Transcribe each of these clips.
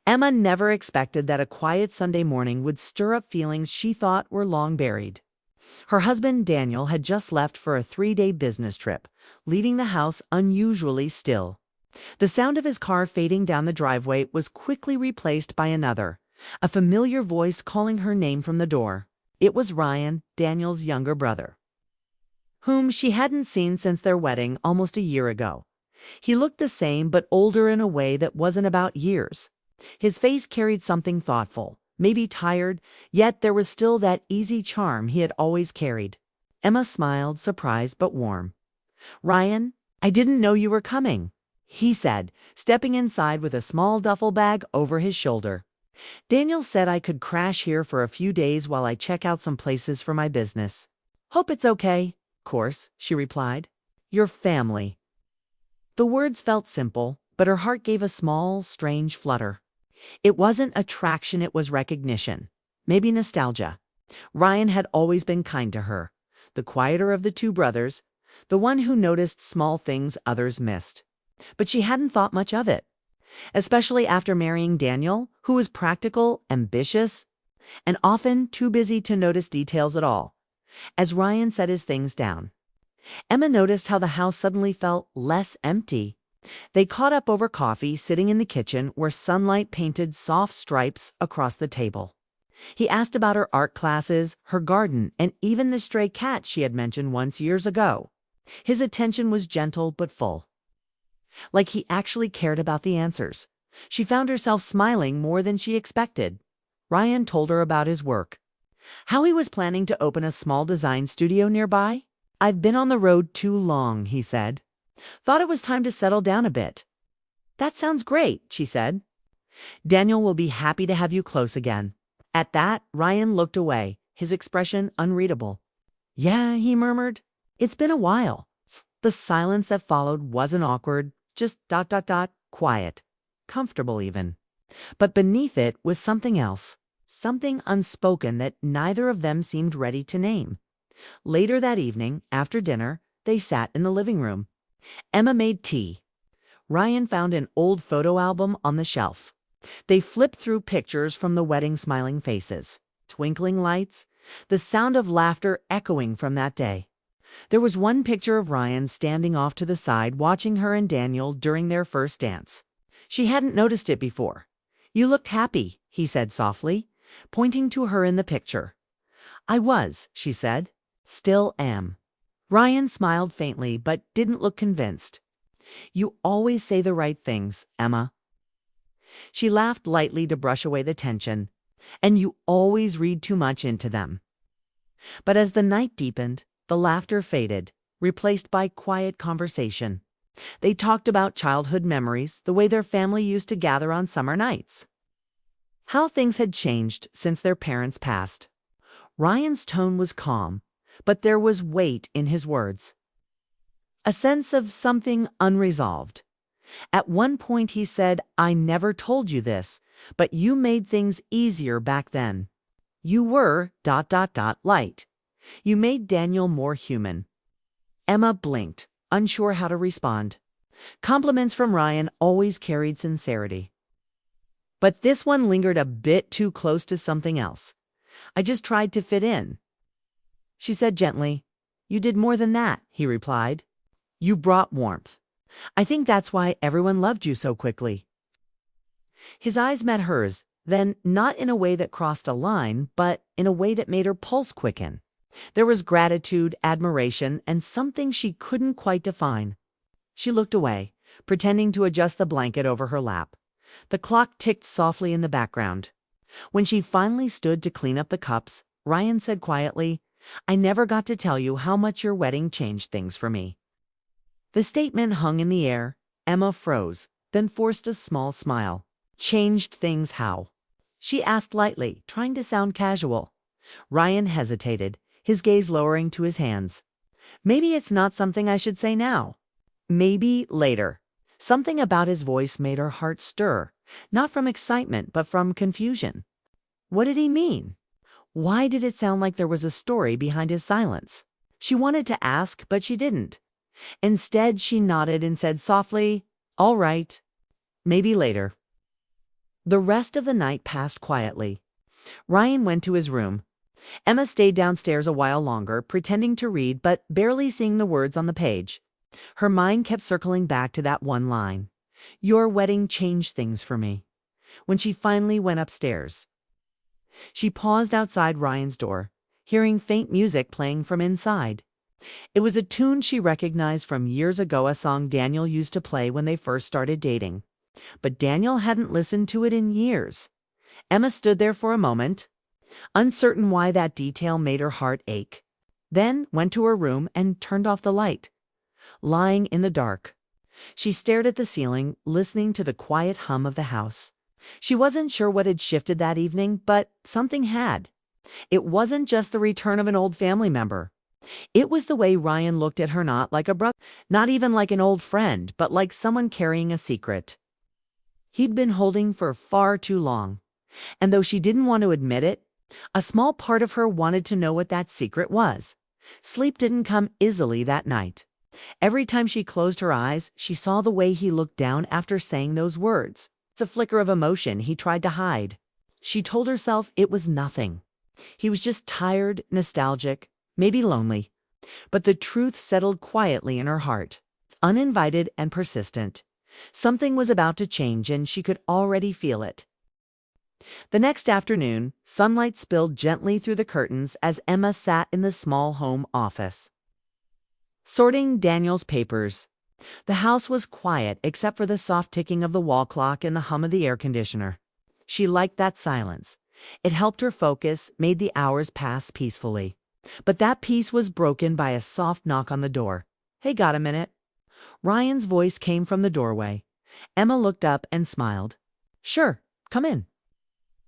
Emma never expected that a quiet Sunday morning would stir up feelings she thought were long buried. Her husband, Daniel, had just left for a 3-day business trip, leaving the house unusually still. The sound of his car fading down the driveway was quickly replaced by another, a familiar voice calling her name from the door. It was Ryan, Daniel's younger brother, whom she hadn't seen since their wedding almost a year ago. He looked the same, but older in a way that wasn't about years. His face carried something thoughtful, maybe tired, yet there was still that easy charm he had always carried. Emma smiled, surprised but warm. "Ryan, I didn't know you were coming," he said, stepping inside with a small duffel bag over his shoulder. "Daniel said I could crash here for a few days while I check out some places for my business." "Hope it's okay." "Course," she replied. "Your family." The words felt simple, but her heart gave a small, strange flutter. It wasn't attraction, it was recognition. Maybe nostalgia. Ryan had always been kind to her, the quieter of the two brothers, the one who noticed small things others missed. But she hadn't thought much of it, especially after marrying Daniel, who was practical, ambitious, and often too busy to notice details at all. As Ryan set his things down, Emma noticed how the house suddenly felt less empty. They caught up over coffee, sitting in the kitchen where sunlight painted soft stripes across the table. He asked about her art classes, her garden, and even the stray cat she had mentioned once years ago. His attention was gentle but full, like he actually cared about the answers. She found herself smiling more than she expected. Ryan told her about his work, how he was planning to open a small design studio nearby. "I've been on the road too long," he said. "Thought it was time to settle down a bit." "That sounds great," she said. "Daniel will be happy to have you close again." At that, Ryan looked away, his expression unreadable. "Yeah," he murmured. "It's been a while." The silence that followed wasn't awkward, just ... quiet, comfortable even. But beneath it was something else, something unspoken that neither of them seemed ready to name. Later that evening, after dinner, they sat in the living room. Emma made tea. Ryan found an old photo album on the shelf. They flipped through pictures from the wedding, smiling faces, twinkling lights, the sound of laughter echoing from that day. There was one picture of Ryan standing off to the side watching her and Daniel during their first dance. She hadn't noticed it before. "You looked happy," he said softly, pointing to her in the picture. "I was," she said. "Still am." Ryan smiled faintly but didn't look convinced. "You always say the right things, Emma." She laughed lightly to brush away the tension. "And you always read too much into them." But as the night deepened, the laughter faded, replaced by quiet conversation. They talked about childhood memories, the way their family used to gather on summer nights, how things had changed since their parents passed. Ryan's tone was calm, but there was weight in his words, a sense of something unresolved. At one point he said, "I never told you this, but you made things easier back then. You were ... light. You made Daniel more human." Emma blinked, unsure how to respond. Compliments from Ryan always carried sincerity, but this one lingered a bit too close to something else. "I just tried to fit in," she said gently. "You did more than that," he replied. "You brought warmth. I think that's why everyone loved you so quickly." His eyes met hers, then not in a way that crossed a line, but in a way that made her pulse quicken. There was gratitude, admiration, and something she couldn't quite define. She looked away, pretending to adjust the blanket over her lap. The clock ticked softly in the background. When she finally stood to clean up the cups, Ryan said quietly, "I never got to tell you how much your wedding changed things for me." The statement hung in the air. Emma froze, then forced a small smile. "Changed things how?" she asked lightly, trying to sound casual. Ryan hesitated, his gaze lowering to his hands. "Maybe it's not something I should say now. Maybe later." Something about his voice made her heart stir, not from excitement, but from confusion. What did he mean? Why did it sound like there was a story behind his silence? She wanted to ask, but she didn't. Instead, she nodded and said softly, "All right, maybe later." The rest of the night passed quietly. Ryan went to his room. Emma stayed downstairs a while longer, pretending to read but barely seeing the words on the page. Her mind kept circling back to that one line. Your wedding changed things for me. When she finally went upstairs, she paused outside Ryan's door, hearing faint music playing from inside. It was a tune she recognized from years ago, a song Daniel used to play when they first started dating. But Daniel hadn't listened to it in years. Emma stood there for a moment, uncertain why that detail made her heart ache, then went to her room and turned off the light. Lying in the dark, she stared at the ceiling, listening to the quiet hum of the house. She wasn't sure what had shifted that evening, but something had. It wasn't just the return of an old family member. It was the way Ryan looked at her, not like a brother, not even like an old friend, but like someone carrying a secret he'd been holding for far too long. And though she didn't want to admit it, a small part of her wanted to know what that secret was. Sleep didn't come easily that night. Every time she closed her eyes, she saw the way he looked down after saying those words. It's a flicker of emotion he tried to hide. She told herself it was nothing. He was just tired, nostalgic, maybe lonely. But the truth settled quietly in her heart. It's uninvited and persistent. Something was about to change, and she could already feel it. The next afternoon, sunlight spilled gently through the curtains as Emma sat in the small home office, sorting Daniel's papers. The house was quiet except for the soft ticking of the wall clock and the hum of the air conditioner. She liked that silence. It helped her focus, made the hours pass peacefully. But that peace was broken by a soft knock on the door. Hey, got a minute? Ryan's voice came from the doorway. Emma looked up and smiled. Sure, come in.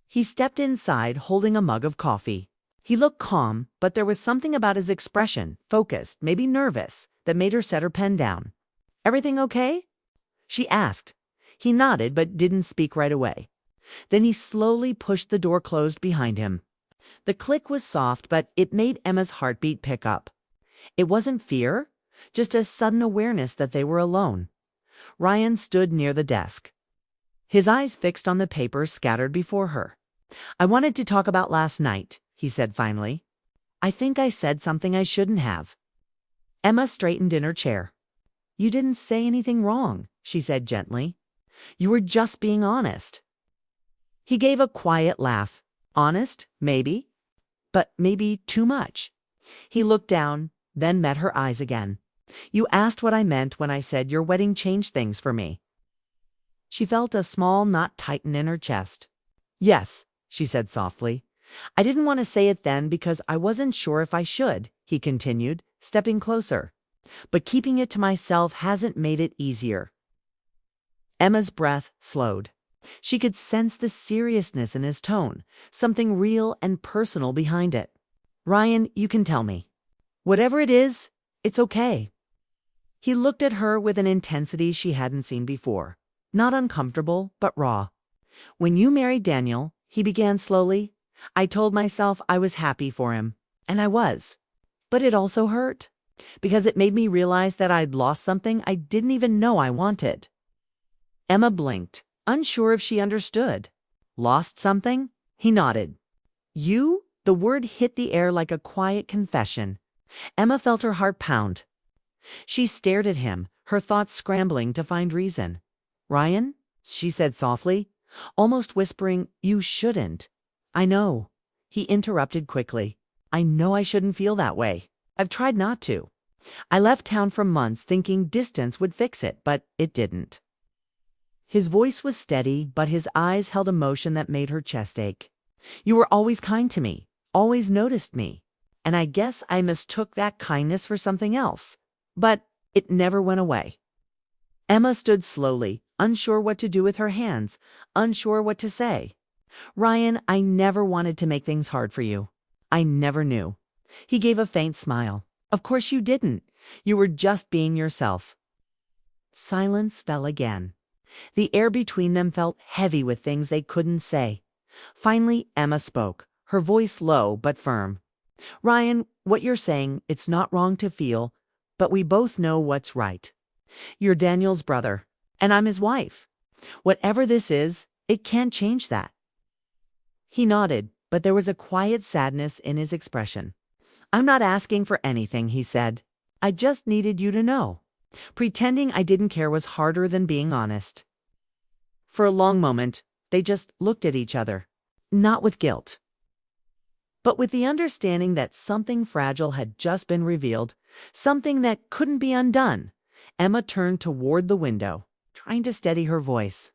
He stepped inside, holding a mug of coffee. He looked calm, but there was something about his expression, focused, maybe nervous, that made her set her pen down. Everything okay? She asked. He nodded but didn't speak right away. Then he slowly pushed the door closed behind him. The click was soft, but it made Emma's heartbeat pick up. It wasn't fear, just a sudden awareness that they were alone. Ryan stood near the desk, his eyes fixed on the papers scattered before her. I wanted to talk about last night, he said finally. I think I said something I shouldn't have. Emma straightened in her chair. You didn't say anything wrong, she said gently. You were just being honest. He gave a quiet laugh. Honest, maybe, but maybe too much. He looked down, then met her eyes again. You asked what I meant when I said your wedding changed things for me. She felt a small knot tighten in her chest. Yes, she said softly. I didn't want to say it then because I wasn't sure if I should, he continued, stepping closer. But keeping it to myself hasn't made it easier. Emma's breath slowed. She could sense the seriousness in his tone, something real and personal behind it. Ryan, you can tell me. Whatever it is, it's okay. He looked at her with an intensity she hadn't seen before. Not uncomfortable, but raw. When you married Daniel, he began slowly, I told myself I was happy for him. And I was. But it also hurt. Because it made me realize that I'd lost something I didn't even know I wanted. Emma blinked, unsure if she understood. Lost something? He nodded. You? The word hit the air like a quiet confession. Emma felt her heart pound. She stared at him, her thoughts scrambling to find reason. Ryan, she said softly, almost whispering, you shouldn't. I know. He interrupted quickly. I know I shouldn't feel that way. I've tried not to. I left town for months thinking distance would fix it, but it didn't. His voice was steady, but his eyes held emotion that made her chest ache. You were always kind to me, always noticed me, and I guess I mistook that kindness for something else. But it never went away. Emma stood slowly, unsure what to do with her hands, unsure what to say. Ryan, I never wanted to make things hard for you. I never knew. He gave a faint smile. Of course you didn't. You were just being yourself. Silence fell again. The air between them felt heavy with things they couldn't say. Finally, Emma spoke, her voice low but firm. Ryan, what you're saying, it's not wrong to feel, but we both know what's right. You're Daniel's brother, and I'm his wife. Whatever this is, It can't change that. He nodded, but there was a quiet sadness in his expression. I'm not asking for anything, he said. I just needed you to know. Pretending I didn't care was harder than being honest. For a long moment, they just looked at each other, not with guilt, but with the understanding that something fragile had just been revealed, something that couldn't be undone. Emma turned toward the window, trying to steady her voice.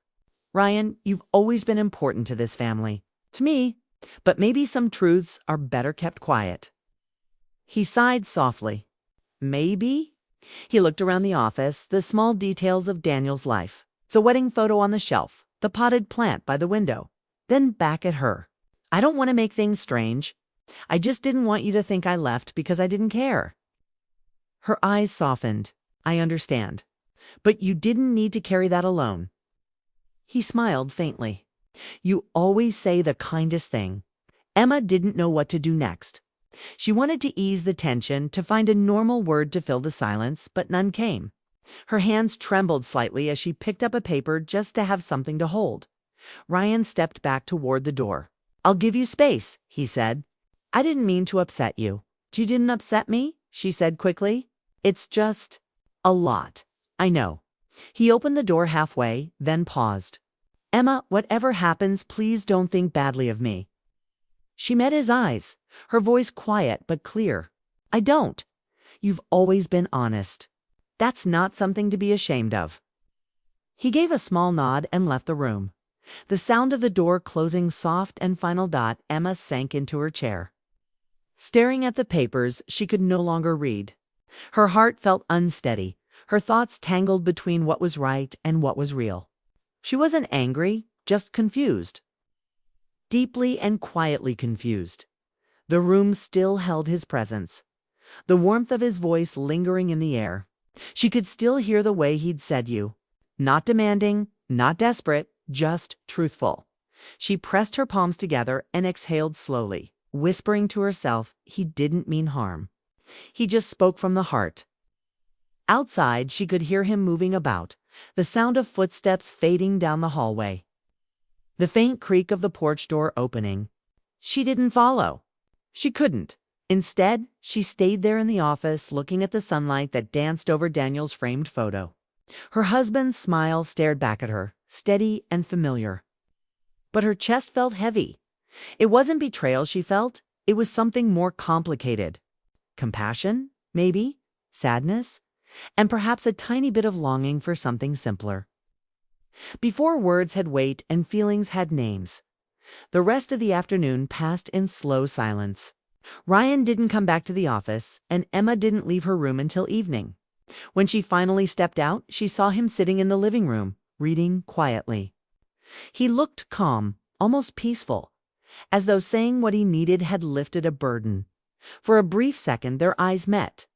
Ryan, you've always been important to this family. To me. But maybe some truths are better kept quiet. He sighed softly. Maybe? He looked around the office, the small details of Daniel's life. The wedding photo on the shelf, the potted plant by the window. Then back at her. I don't want to make things strange. I just didn't want you to think I left because I didn't care. Her eyes softened. I understand. But you didn't need to carry that alone. He smiled faintly. You always say the kindest thing. Emma didn't know what to do next. She wanted to ease the tension, to find a normal word to fill the silence, but none came. Her hands trembled slightly as she picked up a paper just to have something to hold. Ryan stepped back toward the door. I'll give you space, he said. I didn't mean to upset you. You didn't upset me, she said quickly. It's just a lot. I know. He opened the door halfway, then paused. Emma, whatever happens, please don't think badly of me. She met his eyes, her voice quiet but clear. I don't. You've always been honest. That's not something to be ashamed of. He gave a small nod and left the room. The sound of the door closing soft and final dot, Emma sank into her chair. Staring at the papers, she could no longer read. Her heart felt unsteady, her thoughts tangled between what was right and what was real. She wasn't angry, just confused. Deeply and quietly confused. The room still held his presence, the warmth of his voice lingering in the air. She could still hear the way he'd said you. Not demanding, not desperate, just truthful. She pressed her palms together and exhaled slowly, whispering to herself he didn't mean harm. He just spoke from the heart. Outside, she could hear him moving about, the sound of footsteps fading down the hallway. The faint creak of the porch door opening. She didn't follow. She couldn't. Instead, she stayed there in the office, looking at the sunlight that danced over Daniel's framed photo. Her husband's smile stared back at her, steady and familiar. But her chest felt heavy. It wasn't betrayal she felt. It was something more complicated. Compassion, maybe? Sadness? And perhaps a tiny bit of longing for something simpler. Before words had weight and feelings had names, the rest of the afternoon passed in slow silence. Ryan didn't come back to the office, and Emma didn't leave her room until evening. When she finally stepped out, she saw him sitting in the living room, reading quietly. He looked calm, almost peaceful, as though saying what he needed had lifted a burden. For a brief second, their eyes met.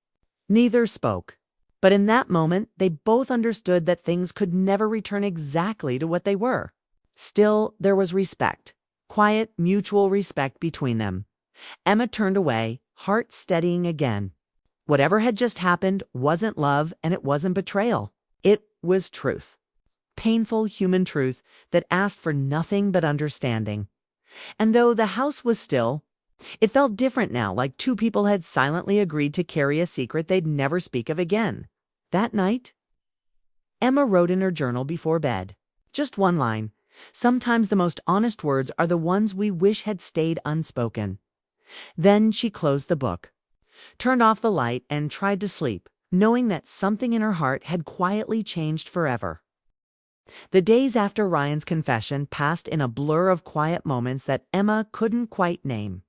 Neither spoke. But in that moment, they both understood that things could never return exactly to what they were. Still, there was respect, quiet, mutual respect between them. Emma turned away, heart steadying again. Whatever had just happened wasn't love, and it wasn't betrayal. It was truth. Painful human truth that asked for nothing but understanding. And though the house was still, it felt different now, like two people had silently agreed to carry a secret they'd never speak of again. That night, Emma wrote in her journal before bed. Just one line. Sometimes the most honest words are the ones we wish had stayed unspoken. Then she closed the book, turned off the light, and tried to sleep, knowing that something in her heart had quietly changed forever. The days after Ryan's confession passed in a blur of quiet moments that Emma couldn't quite name.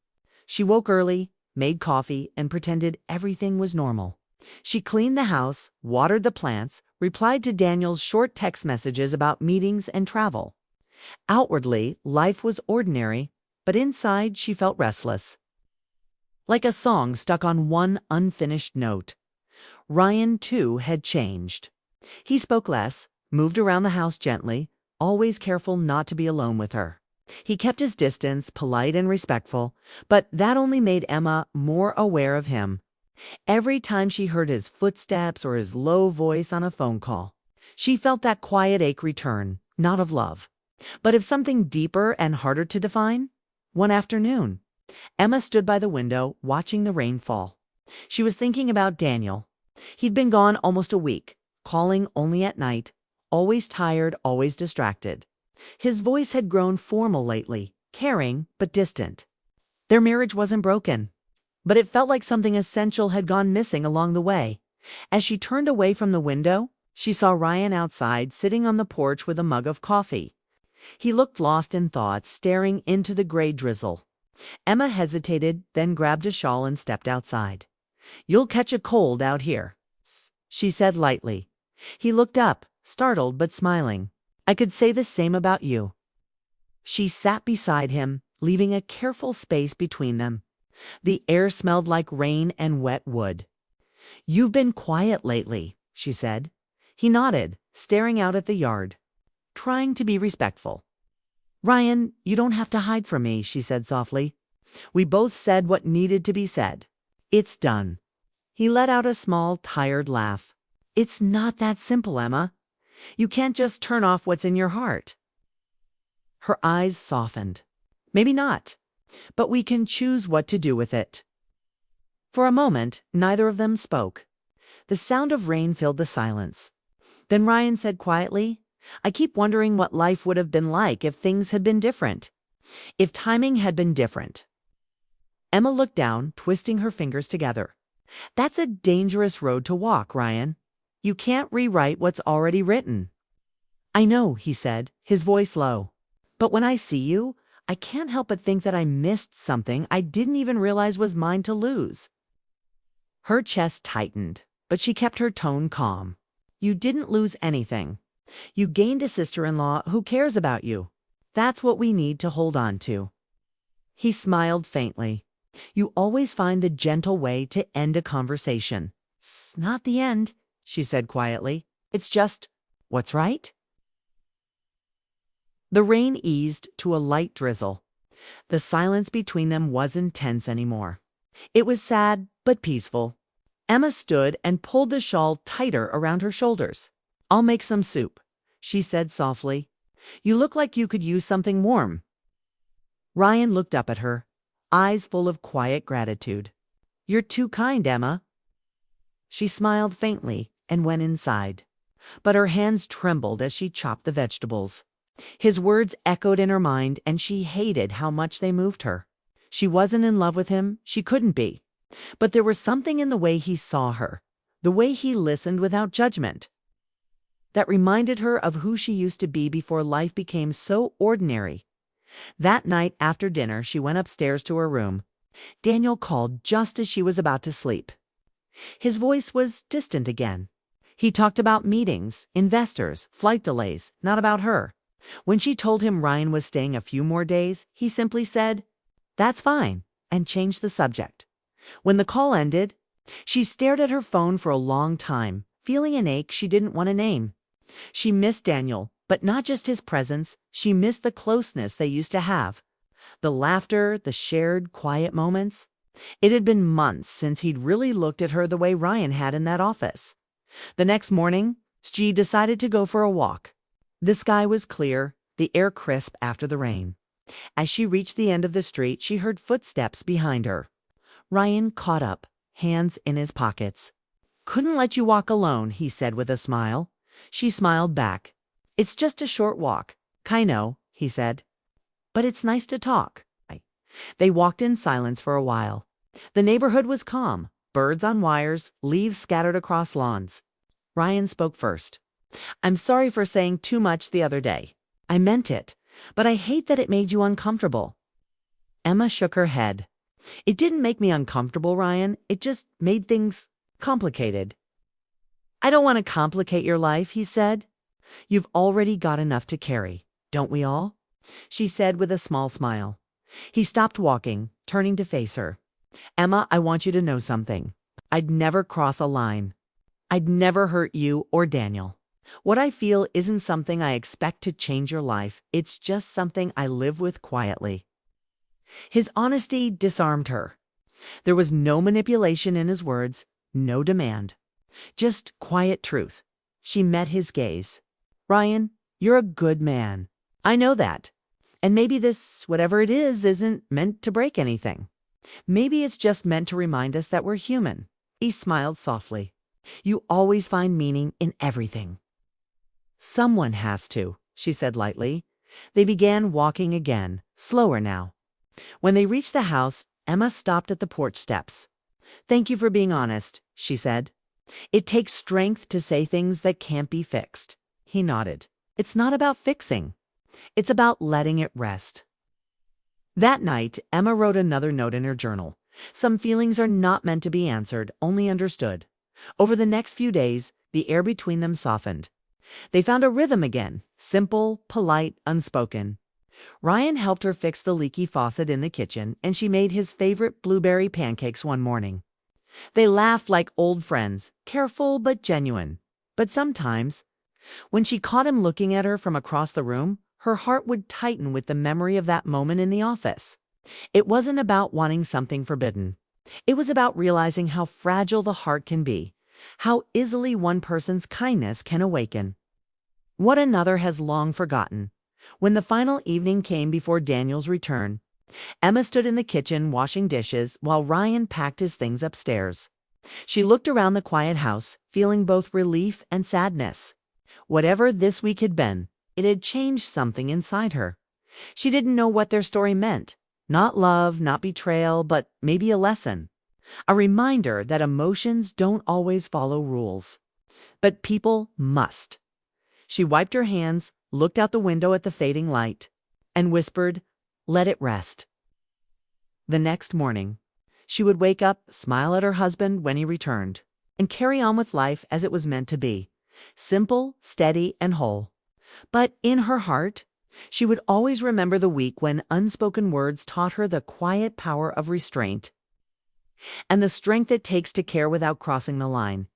She woke early, made coffee, and pretended everything was normal. She cleaned the house, watered the plants, replied to Daniel's short text messages about meetings and travel. Outwardly, life was ordinary, but inside she felt restless. Like a song stuck on one unfinished note. Ryan, too, had changed. He spoke less, moved around the house gently, always careful not to be alone with her. He kept his distance, polite and respectful, but that only made Emma more aware of him. Every time she heard his footsteps or his low voice on a phone call, she felt that quiet ache return, not of love, But if something deeper and harder to define? One afternoon, Emma stood by the window watching the rain fall. She was thinking about Daniel. He'd been gone almost a week, calling only at night, always tired, always distracted. His voice had grown formal lately, caring but distant. Their marriage wasn't broken, but it felt like something essential had gone missing along the way. As she turned away from the window, she saw Ryan outside, sitting on the porch with a mug of coffee. He looked lost in thought, staring into the gray drizzle. Emma hesitated, then grabbed a shawl and stepped outside. "You'll catch a cold out here," she said lightly. He looked up, startled but smiling. "I could say the same about you." She sat beside him, leaving a careful space between them. The air smelled like rain and wet wood. "You've been quiet lately," she said. He nodded, staring out at the yard, trying to be respectful. "Ryan, you don't have to hide from me," she said softly. "We both said what needed to be said. It's done." He let out a small, tired laugh. "It's not that simple, Emma. You can't just turn off what's in your heart." Her eyes softened. "Maybe not, but we can choose what to do with it." For a moment, neither of them spoke. The sound of rain filled the silence. Then Ryan said quietly, "I keep wondering what life would have been like if things had been different. If timing had been different." Emma looked down, twisting her fingers together. "That's a dangerous road to walk, Ryan. You can't rewrite what's already written." "I know," he said, his voice low. "But when I see you, I can't help but think that I missed something I didn't even realize was mine to lose." Her chest tightened, but she kept her tone calm. "You didn't lose anything. You gained a sister-in-law who cares about you. That's what we need to hold on to." He smiled faintly. "You always find the gentle way to end a conversation." "It's not the end," she said quietly. "It's just what's right." The rain eased to a light drizzle. The silence between them wasn't tense anymore. It was sad but peaceful. Emma stood and pulled the shawl tighter around her shoulders. "I'll make some soup," she said softly. "You look like you could use something warm." Ryan looked up at her, eyes full of quiet gratitude. "You're too kind, Emma." She smiled faintly and went inside, but her hands trembled as she chopped the vegetables. His words echoed in her mind, and she hated how much they moved her. She wasn't in love with him, she couldn't be. But there was something in the way he saw her, the way he listened without judgment, that reminded her of who she used to be before life became so ordinary. That night after dinner, she went upstairs to her room. Daniel called just as she was about to sleep. His voice was distant again. He talked about meetings, investors, flight delays, not about her. When she told him Ryan was staying a few more days, he simply said, "That's fine," and changed the subject. When the call ended, she stared at her phone for a long time, feeling an ache she didn't want to name. She missed Daniel, but not just his presence. She missed the closeness they used to have. The laughter, the shared, quiet moments. It had been months since he'd really looked at her the way Ryan had in that office. The next morning, she decided to go for a walk. The sky was clear, the air crisp after the rain. As she reached the end of the street, she heard footsteps behind her. Ryan caught up, hands in his pockets. "Couldn't let you walk alone," he said with a smile. She smiled back. "It's just a short walk." "I know," he said. "But it's nice to talk." They walked in silence for a while. The neighborhood was calm, birds on wires, leaves scattered across lawns. Ryan spoke first. "I'm sorry for saying too much the other day. I meant it, but I hate that it made you uncomfortable." Emma shook her head. "It didn't make me uncomfortable, Ryan. It just made things complicated." "I don't want to complicate your life," he said. "You've already got enough to carry. Don't we all?" she said with a small smile. He stopped walking, turning to face her. "Emma, I want you to know something. I'd never cross a line. I'd never hurt you or Daniel. What I feel isn't something I expect to change your life. It's just something I live with quietly." His honesty disarmed her. There was no manipulation in his words, no demand. Just quiet truth. She met his gaze. "Ryan, you're a good man. I know that. And maybe this, whatever it is, isn't meant to break anything. Maybe it's just meant to remind us that we're human. He smiled softly. You always find meaning in everything. Someone has to, she said lightly. They began walking again, slower now. When they reached the house, Emma stopped at the porch steps. Thank you for being honest, she said. It takes strength to say things that can't be fixed. He nodded. It's not about fixing. It's about letting it rest. That night, Emma wrote another note in her journal. Some feelings are not meant to be answered, only understood. Over the next few days, the air between them softened. They found a rhythm again, simple, polite, unspoken. Ryan helped her fix the leaky faucet in the kitchen, and she made his favorite blueberry pancakes one morning. They laughed like old friends, careful but genuine. But sometimes, when she caught him looking at her from across the room, her heart would tighten with the memory of that moment in the office. It wasn't about wanting something forbidden. It was about realizing how fragile the heart can be, how easily one person's kindness can awaken what another has long forgotten. When the final evening came before Daniel's return, Emma stood in the kitchen washing dishes while Ryan packed his things upstairs. She looked around the quiet house, feeling both relief and sadness. Whatever this week had been, it had changed something inside her. She didn't know what their story meant. Not love, not betrayal, but maybe a lesson. A reminder that emotions don't always follow rules. But people must. She wiped her hands, looked out the window at the fading light, and whispered, "Let it rest." The next morning, she would wake up, smile at her husband when he returned, and carry on with life as it was meant to be, simple, steady, and whole. But in her heart, she would always remember the week when unspoken words taught her the quiet power of restraint and the strength it takes to care without crossing the line.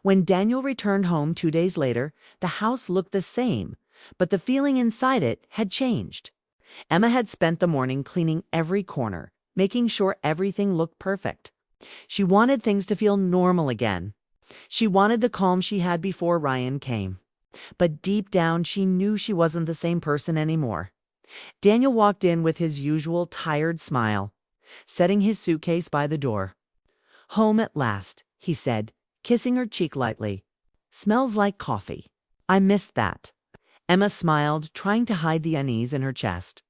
When Daniel returned home 2 days later, the house looked the same, but the feeling inside it had changed. Emma had spent the morning cleaning every corner, making sure everything looked perfect. She wanted things to feel normal again. She wanted the calm she had before Ryan came. But deep down, she knew she wasn't the same person anymore. Daniel walked in with his usual tired smile, setting his suitcase by the door. "Home at last," he said, kissing her cheek lightly. "Smells like coffee. I missed that." Emma smiled, trying to hide the unease in her chest.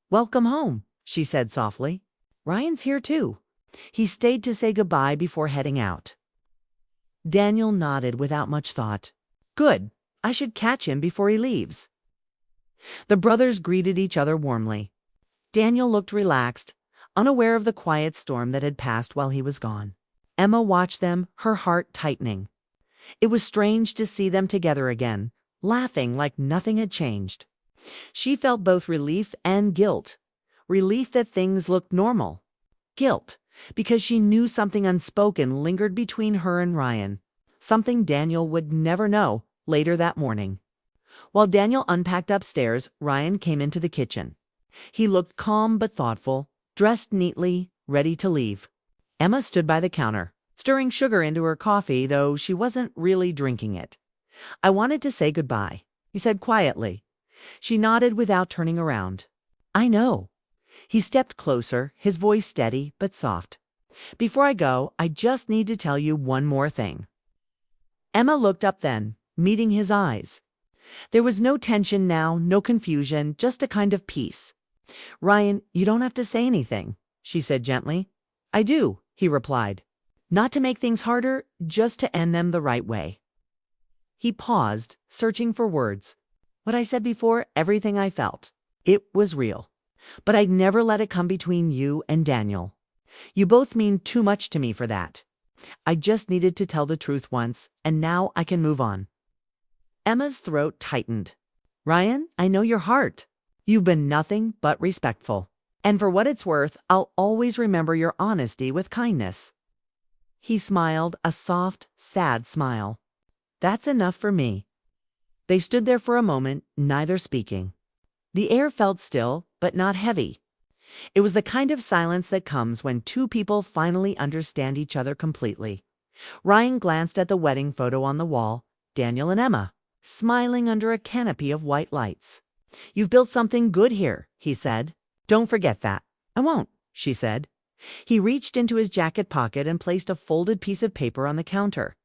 "Welcome home," she said softly. "Ryan's here too. He stayed to say goodbye before heading out." Daniel nodded without much thought. "Good. I should catch him before he leaves." The brothers greeted each other warmly. Daniel looked relaxed, unaware of the quiet storm that had passed while he was gone. Emma watched them, her heart tightening. It was strange to see them together again, laughing like nothing had changed. She felt both relief and guilt. Relief that things looked normal. Guilt, because she knew something unspoken lingered between her and Ryan, something Daniel would never know. Later that morning, while Daniel unpacked upstairs, Ryan came into the kitchen. He looked calm but thoughtful, dressed neatly, ready to leave. Emma stood by the counter, stirring sugar into her coffee, though she wasn't really drinking it. "I wanted to say goodbye," he said quietly. She nodded without turning around. "I know." He stepped closer, his voice steady but soft. "Before I go, I just need to tell you one more thing." Emma looked up then, meeting his eyes. There was no tension now, no confusion, just a kind of peace. "Ryan, you don't have to say anything," she said gently. "I do," he replied. "Not to make things harder, just to end them the right way." He paused, searching for words. "What I said before, everything I felt. It was real. But I'd never let it come between you and Daniel. You both mean too much to me for that. I just needed to tell the truth once, and now I can move on." Emma's throat tightened. "Ryan, I know your heart. You've been nothing but respectful. And for what it's worth, I'll always remember your honesty with kindness." He smiled, a soft, sad smile. "That's enough for me." They stood there for a moment, neither speaking. The air felt still, but not heavy. It was the kind of silence that comes when two people finally understand each other completely. Ryan glanced at the wedding photo on the wall, Daniel and Emma, smiling under a canopy of white lights. "You've built something good here," he said. "Don't forget that." "I won't," she said. He reached into his jacket pocket and placed a folded piece of paper on the counter.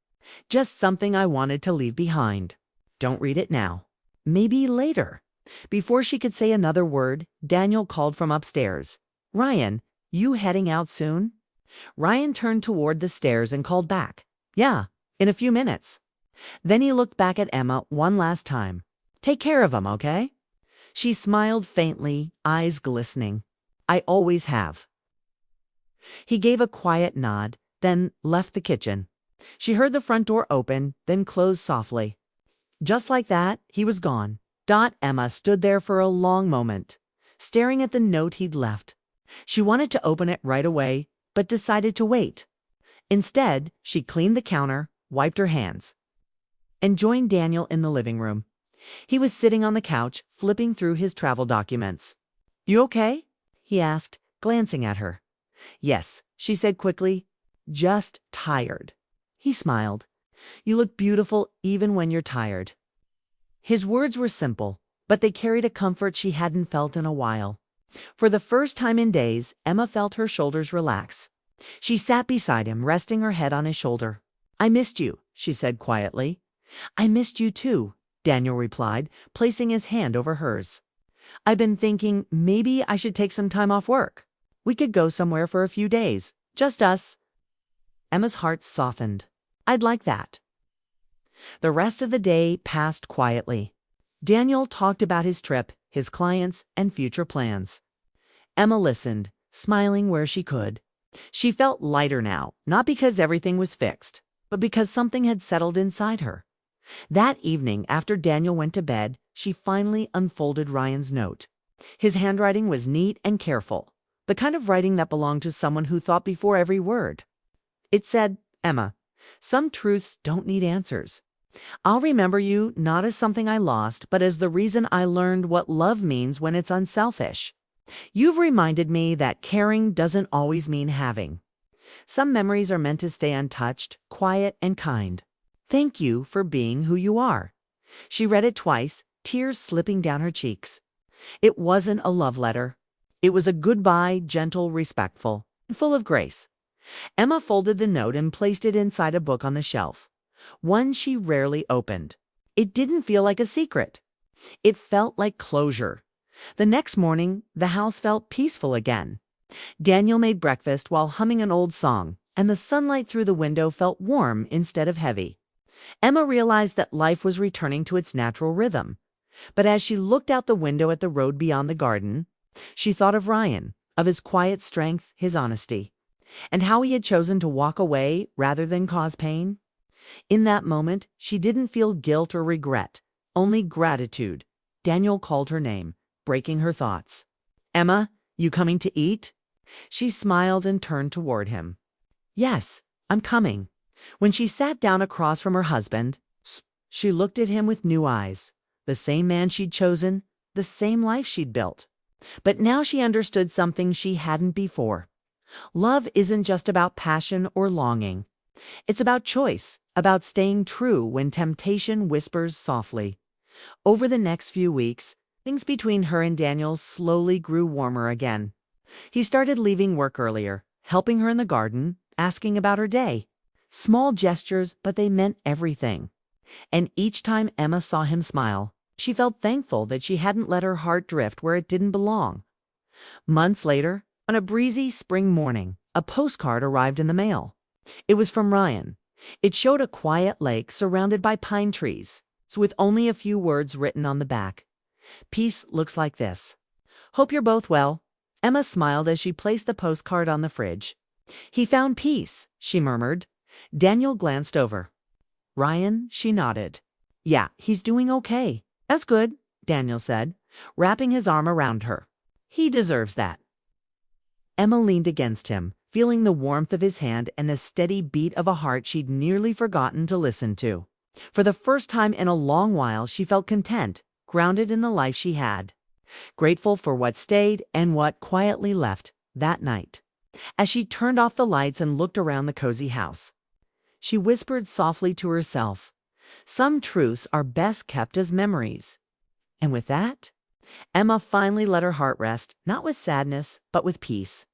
"Just something I wanted to leave behind. Don't read it now. Maybe later." Before she could say another word, Daniel called from upstairs. "Ryan, you heading out soon?" Ryan turned toward the stairs and called back. "Yeah, in a few minutes." Then he looked back at Emma one last time. "Take care of him, okay?" She smiled faintly, eyes glistening. "I always have." He gave a quiet nod, then left the kitchen. She heard the front door open, then close softly. Just like that, he was gone. Emma stood there for a long moment, staring at the note he'd left. She wanted to open it right away, but decided to wait. Instead, she cleaned the counter, wiped her hands, and joined Daniel in the living room. He was sitting on the couch, flipping through his travel documents. "You okay?" he asked, glancing at her. "Yes," she said quickly. "Just tired." He smiled. "You look beautiful even when you're tired." His words were simple, but they carried a comfort she hadn't felt in a while. For the first time in days, Emma felt her shoulders relax. She sat beside him, resting her head on his shoulder. "I missed you," she said quietly. "I missed you too," Daniel replied, placing his hand over hers. "I've been thinking maybe I should take some time off work. We could go somewhere for a few days, just us." Emma's heart softened. "I'd like that." The rest of the day passed quietly. Daniel talked about his trip, his clients, and future plans. Emma listened, smiling where she could. She felt lighter now, not because everything was fixed, but because something had settled inside her. That evening, after Daniel went to bed, she finally unfolded Ryan's note. His handwriting was neat and careful, the kind of writing that belonged to someone who thought before every word. It said, "Emma, some truths don't need answers. I'll remember you not as something I lost, but as the reason I learned what love means when it's unselfish. You've reminded me that caring doesn't always mean having. Some memories are meant to stay untouched, quiet, and kind. Thank you for being who you are." She read it twice, tears slipping down her cheeks. It wasn't a love letter. It was a goodbye, gentle, respectful, and full of grace. Emma folded the note and placed it inside a book on the shelf, one she rarely opened. It didn't feel like a secret. It felt like closure. The next morning, the house felt peaceful again. Daniel made breakfast while humming an old song, and the sunlight through the window felt warm instead of heavy. Emma realized that life was returning to its natural rhythm. But as she looked out the window at the road beyond the garden, she thought of Ryan, of his quiet strength, his honesty, and how he had chosen to walk away rather than cause pain. In that moment, she didn't feel guilt or regret, only gratitude. Daniel called her name, breaking her thoughts. "Emma, you coming to eat?" She smiled and turned toward him. "Yes, I'm coming." When she sat down across from her husband, she looked at him with new eyes. The same man she'd chosen, the same life she'd built. But now she understood something she hadn't before. Love isn't just about passion or longing. It's about choice, about staying true when temptation whispers softly. Over the next few weeks, things between her and Daniel slowly grew warmer again. He started leaving work earlier, helping her in the garden, asking about her day. Small gestures, but they meant everything. And each time Emma saw him smile, she felt thankful that she hadn't let her heart drift where it didn't belong. Months later, on a breezy spring morning, a postcard arrived in the mail. It was from Ryan. It showed a quiet lake surrounded by pine trees, with only a few words written on the back. "Peace looks like this. Hope you're both well." Emma smiled as she placed the postcard on the fridge. "He found peace," she murmured. Daniel glanced over. "Ryan?" She nodded. "Yeah, he's doing okay." "That's good," Daniel said, wrapping his arm around her. "He deserves that." Emma leaned against him, feeling the warmth of his hand and the steady beat of a heart she'd nearly forgotten to listen to. For the first time in a long while, she felt content, grounded in the life she had, grateful for what stayed and what quietly left that night. As she turned off the lights and looked around the cozy house, she whispered softly to herself, "Some truths are best kept as memories." And with that, Emma finally let her heart rest, not with sadness, but with peace.